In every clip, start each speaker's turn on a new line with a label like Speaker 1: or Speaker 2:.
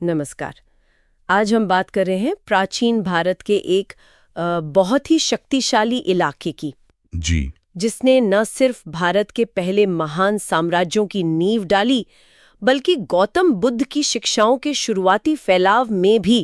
Speaker 1: नमस्कार। आज हम बात कर रहे हैं प्राचीन भारत के एक बहुत ही शक्तिशाली इलाके की,
Speaker 2: जी।
Speaker 1: जिसने न सिर्फ भारत के पहले महान साम्राज्यों की नींव डाली, बल्कि गौतम बुद्ध की शिक्षाओं के शुरुआती फैलाव में भी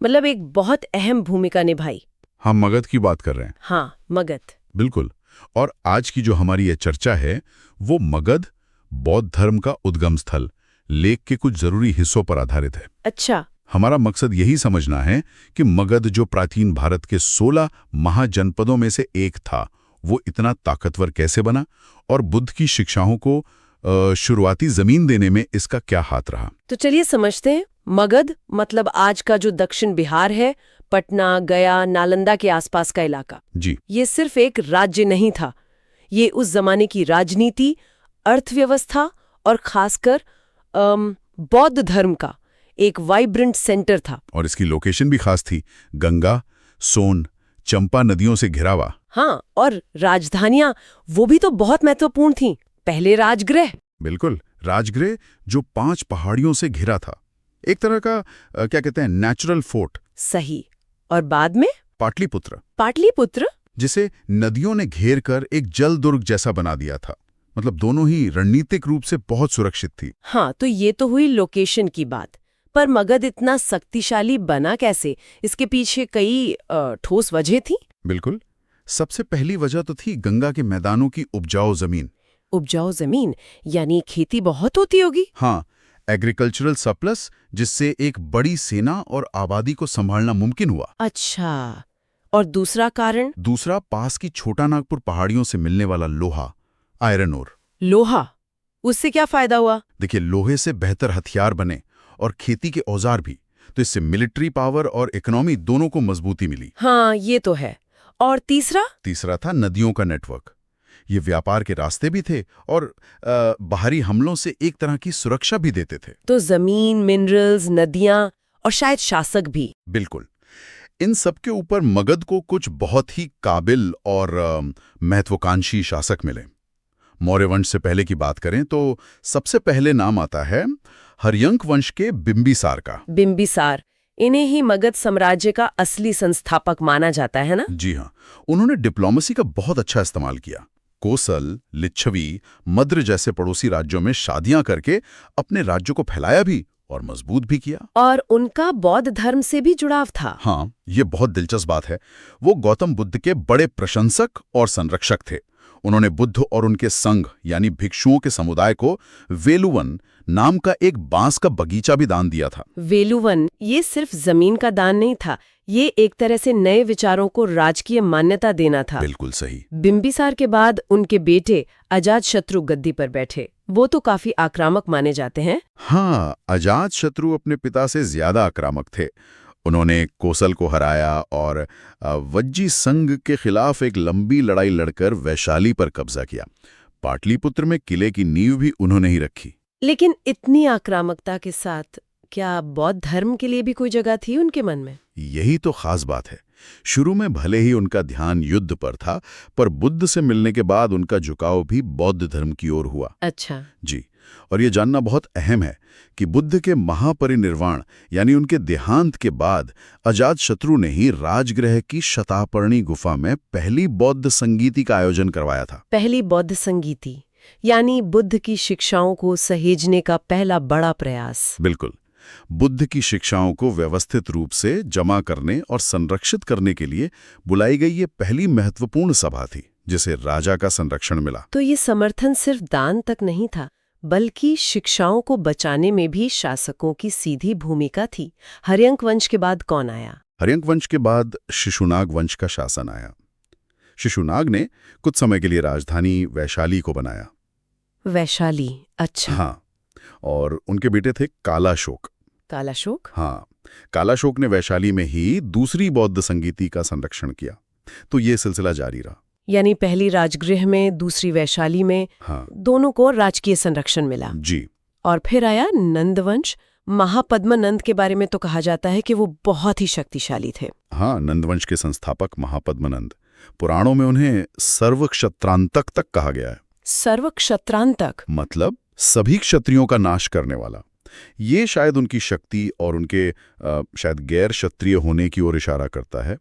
Speaker 1: एक बहुत अहम भूमिका निभाई।
Speaker 2: हम मगध की बात कर रहे हैं।
Speaker 1: हाँ, मगध।
Speaker 2: बिल्कुल। और आज की जो हमारी ये चर्चा है वो मगध बौद्ध धर्म का उद्गम स्थल लेख के कुछ जरूरी हिस्सों पर आधारित है।
Speaker 1: अच्छा।
Speaker 2: हमारा मकसद यही समझना है कि मगध जो प्राचीन भारत के 16 महाजनपदों में से एक था, वो इतना ताकतवर कैसे बना और बुद्ध की शिक्षाओं को शुरुआती जमीन देने में इसका क्या हाथ रहा।
Speaker 1: तो चलिए समझते हैं। मगध मतलब आज का जो दक्षिण बिहार है, पटना, गया, नालंदा के आसपास का इलाका।
Speaker 2: जी।
Speaker 1: ये सिर्फ एक राज्य नहीं था, ये उस जमाने की राजनीति, अर्थव्यवस्था और खासकर बौद्ध धर्म का एक वाइब्रेंट सेंटर था।
Speaker 2: और इसकी लोकेशन भी खास थी, गंगा, सोन, चंपा नदियों से घिरा हुआ।
Speaker 1: हाँ, और राजधानियां वो भी तो बहुत महत्वपूर्ण थीं। पहले राजगृह।
Speaker 2: बिल्कुल, राजगृह जो 5 पहाड़ियों से घिरा था, एक तरह का क्या कहते हैं, नेचुरल फोर्ट।
Speaker 1: सही। और बाद में
Speaker 2: पाटलिपुत्र।
Speaker 1: पाटलिपुत्र,
Speaker 2: जिसे नदियों ने घेर कर एक जल दुर्ग जैसा बना दिया था। मतलब दोनों ही रणनीतिक रूप से बहुत सुरक्षित थी।
Speaker 1: हाँ, तो ये तो हुई लोकेशन की बात। पर मगध इतना शक्तिशाली बना कैसे? इसके पीछे कई ठोस वजह थी।
Speaker 2: बिल्कुल। सबसे पहली वजह तो थी गंगा के मैदानों की उपजाऊ जमीन।
Speaker 1: उपजाऊ जमीन यानी खेती बहुत होती होगी।
Speaker 2: हाँ, एग्रीकल्चरल सरप्लस, जिससे एक बड़ी सेना और आबादी को संभालना मुमकिन हुआ।
Speaker 1: अच्छा, और दूसरा कारण?
Speaker 2: दूसरा, पास की छोटा नागपुर पहाड़ियों से मिलने वाला लोहा, आयरन ओर।
Speaker 1: लोहा, उससे क्या फायदा हुआ?
Speaker 2: देखिए, लोहे से बेहतर हथियार बने और खेती के औजार भी, तो इससे मिलिट्री पावर और इकोनॉमी दोनों को मजबूती मिली।
Speaker 1: हाँ, ये तो है। और तीसरा?
Speaker 2: तीसरा था नदियों का नेटवर्क। ये व्यापार के रास्ते भी थे और बाहरी हमलों से एक तरह की सुरक्षा भी देते थे।
Speaker 1: तो जमीन, मिनरल्स, नदियां और शायद शासक भी।
Speaker 2: बिल्कुल। इन सब के ऊपर मगध को कुछ बहुत ही काबिल और महत्वाकांक्षी शासक मिले। मौर्य वंश से पहले की बात करें तो सबसे पहले नाम आता है हर्यंक वंश के बिंबिसार का।
Speaker 1: बिंबिसार, इन्हें ही मगध साम्राज्य का असली संस्थापक माना जाता है ना?
Speaker 2: जी हाँ। उन्होंने डिप्लोमेसी का बहुत अच्छा इस्तेमाल किया। कोसल, लिच्छवी, मद्र जैसे पड़ोसी राज्यों में शादियां करके अपने राज्यों को फैलाया भी और मजबूत भी किया।
Speaker 1: और उनका बौद्ध धर्म से भी जुड़ाव था।
Speaker 2: हाँ, ये बहुत दिलचस्प बात है। वो गौतम बुद्ध के बड़े प्रशंसक और संरक्षक थे। उन्होंने बुद्ध और उनके संघ यानी भिक्षुओं के समुदाय को वेलुवन नाम का एक बांस का बगीचा भी दान दिया था।
Speaker 1: वेलुवन, ये सिर्फ जमीन का दान नहीं था, ये एक तरह से नए विचारों को राजकीय मान्यता देना था।
Speaker 2: बिल्कुल सही।
Speaker 1: बिंबिसार के बाद उनके बेटे अजातशत्रु गद्दी पर बैठे। वो तो काफी आक्रामक माने जाते हैं।
Speaker 2: हाँ, अजातशत्रु अपने पिता से ज्यादा आक्रामक थे। उन्होंने कोसल को हराया और वज्जी संघ के खिलाफ एक लंबी लड़ाई लड़कर वैशाली पर कब्जा किया। पाटलिपुत्र में किले की नींव भी उन्होंने ही रखी।
Speaker 1: लेकिन इतनी आक्रामकता के साथ क्या बौद्ध धर्म के लिए भी कोई जगह थी उनके मन में?
Speaker 2: यही तो खास बात है। शुरू में भले ही उनका ध्यान युद्ध पर था, पर बुद्ध से मिलने के बाद उनका झुकाव भी बौद्ध धर्म की ओर हुआ।
Speaker 1: अच्छा
Speaker 2: जी। और ये जानना बहुत अहम है कि बुद्ध के महापरिनिर्वाण यानी उनके देहांत के बाद अजातशत्रु ने ही राजगृह की शतापर्णी गुफा में पहली बौद्ध संगीति का आयोजन करवाया था।
Speaker 1: पहली बौद्ध संगीति यानी बुद्ध की शिक्षाओं को सहेजने का पहला बड़ा प्रयास।
Speaker 2: बिल्कुल। बुद्ध की शिक्षाओं को व्यवस्थित रूप से जमा करने और संरक्षित करने के लिए बुलाई गई ये पहली महत्वपूर्ण सभा थी, जिसे राजा का संरक्षण मिला।
Speaker 1: तो ये समर्थन सिर्फ दान तक नहीं था, बल्कि शिक्षाओं को बचाने में भी शासकों की सीधी भूमिका थी। हर्यंक वंश के बाद कौन आया?
Speaker 2: हर्यंक वंश के बाद शिशुनाग वंश का शासन आया। शिशुनाग ने कुछ समय के लिए राजधानी वैशाली को बनाया।
Speaker 1: वैशाली, अच्छा।
Speaker 2: हाँ, और उनके बेटे थे कालाशोक।
Speaker 1: कालाशोक?
Speaker 2: हाँ, कालाशोक ने वैशाली में ही दूसरी बौद्ध संगीति का संरक्षण किया। तो ये सिलसिला जारी रहा।
Speaker 1: यानी पहली राजगृह में, दूसरी वैशाली में।
Speaker 2: हाँ,
Speaker 1: दोनों को राजकीय संरक्षण मिला।
Speaker 2: जी।
Speaker 1: और फिर आया नंदवंश। महापद्मनंद के बारे में तो कहा जाता है कि वो बहुत ही शक्तिशाली थे।
Speaker 2: हाँ, नंदवंश के संस्थापक महापद्मनंद। पुराणों में उन्हें सर्वक्षत्रांतक तक कहा गया है।
Speaker 1: सर्वक्षत्रांतक
Speaker 2: मतलब सभी क्षत्रियों का नाश करने वाला। ये शायद उनकी शक्ति और उनके शायद गैर क्षत्रिय होने की ओर इशारा करता है।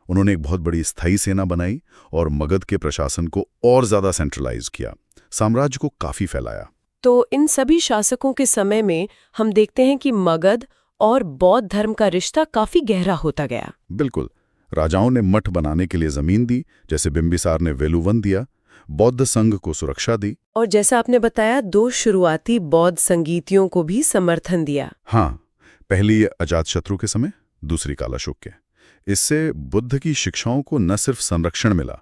Speaker 2: उन्होंने एक बहुत बड़ी स्थायी सेना बनाई और मगध के प्रशासन को और ज़्यादा सेंट्रलाइज किया, साम्राज्य को काफ़ी फैलाया।
Speaker 1: तो इन सभी शासकों के समय में हम देखते हैं कि मगध और बौद्ध धर्म का रिश्ता काफी गहरा होता गया।
Speaker 2: बिल्कुल, राजाओं ने मठ बनाने के लिए जमीन दी, जैसे बिंबिसार ने वेलुवन दिया, बौद्ध संघ को सुरक्षा दी,
Speaker 1: और जैसा आपने बताया 2 शुरुआती बौद्ध संगीतियों को भी समर्थन दिया।
Speaker 2: हाँ, पहली अजातशत्रु के समय, दूसरी कालाशोक के। इससे बुद्ध की शिक्षाओं को न सिर्फ संरक्षण मिला,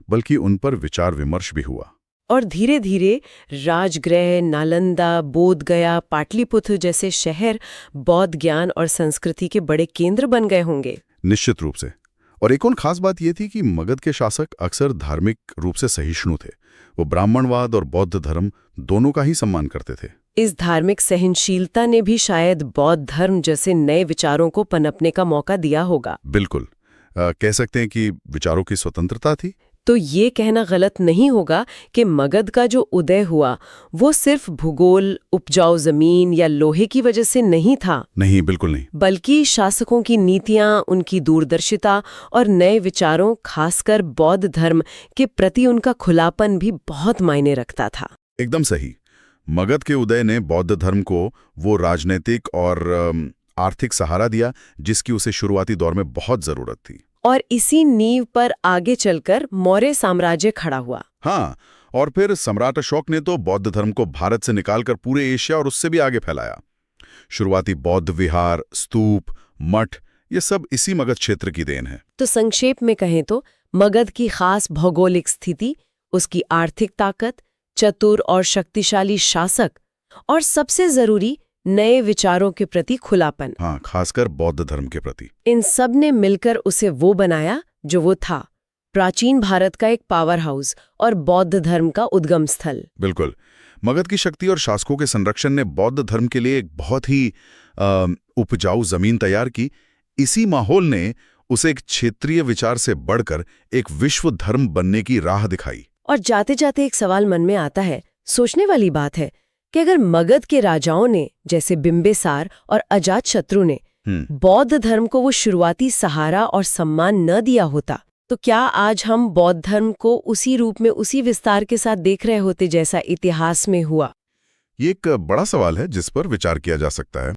Speaker 2: बल्कि उन पर विचार विमर्श भी हुआ।
Speaker 1: और धीरे धीरे राजगृह, नालंदा, बोधगया, पाटलिपुत्र जैसे शहर बौद्ध ज्ञान और संस्कृति के बड़े केंद्र बन गए होंगे।
Speaker 2: निश्चित रूप से। और एक और खास बात यह थी कि मगध के शासक अक्सर धार्मिक रूप से सहिष्णु थे। वो ब्राह्मणवाद और बौद्ध धर्म दोनों का ही सम्मान करते थे।
Speaker 1: इस धार्मिक सहनशीलता ने भी शायद बौद्ध धर्म जैसे नए विचारों को पनपने का मौका दिया होगा।
Speaker 2: बिल्कुल, कह सकते हैं कि विचारों की स्वतंत्रता थी।
Speaker 1: तो ये कहना गलत नहीं होगा कि मगध का जो उदय हुआ वो सिर्फ भूगोल, उपजाऊ जमीन या लोहे की वजह से नहीं था।
Speaker 2: नहीं, बिल्कुल नहीं।
Speaker 1: बल्कि शासकों की नीतियां, उनकी दूरदर्शिता और नए विचारों, खासकर बौद्ध धर्म के प्रति उनका खुलापन भी बहुत मायने रखता था।
Speaker 2: एकदम सही। मगध के उदय ने बौद्ध धर्म को वो राजनीतिक और आर्थिक सहारा दिया जिसकी उसे शुरुआती दौर में बहुत जरूरत थी।
Speaker 1: और इसी नींव पर आगे चलकर मौर्य साम्राज्य खड़ा हुआ।
Speaker 2: हाँ, और फिर सम्राट अशोक ने तो बौद्ध धर्म को भारत से निकालकर पूरे एशिया और उससे भी आगे फैलाया। शुरुआती बौद्ध विहार, स्तूप, मठ, ये सब इसी मगध क्षेत्र की देन है।
Speaker 1: तो संक्षेप में कहें तो मगध की खास भौगोलिक स्थिति, उसकी आर्थिक ताकत, चतुर और शक्तिशाली शासक और सबसे जरूरी नए विचारों के प्रति खुलापन,
Speaker 2: हाँ, खासकर बौद्ध धर्म के प्रति,
Speaker 1: इन सब ने मिलकर उसे वो बनाया जो वो था, प्राचीन भारत का एक पावर हाउस और बौद्ध धर्म का उद्गम स्थल।
Speaker 2: बिल्कुल। मगध की शक्ति और शासकों के संरक्षण ने बौद्ध धर्म के लिए एक बहुत ही उपजाऊ जमीन तैयार की। इसी माहौल ने उसे एक क्षेत्रीय विचार से बढ़कर एक विश्व धर्म बनने की राह दिखाई।
Speaker 1: और जाते जाते एक सवाल मन में आता है, सोचने वाली बात है कि अगर मगध के राजाओं ने जैसे बिंबिसार और अजातशत्रु ने बौद्ध धर्म को वो शुरुआती सहारा और सम्मान न दिया होता, तो क्या आज हम बौद्ध धर्म को उसी रूप में, उसी विस्तार के साथ देख रहे होते जैसा इतिहास में हुआ?
Speaker 2: ये एक बड़ा सवाल है जिस पर विचार किया जा सकता है।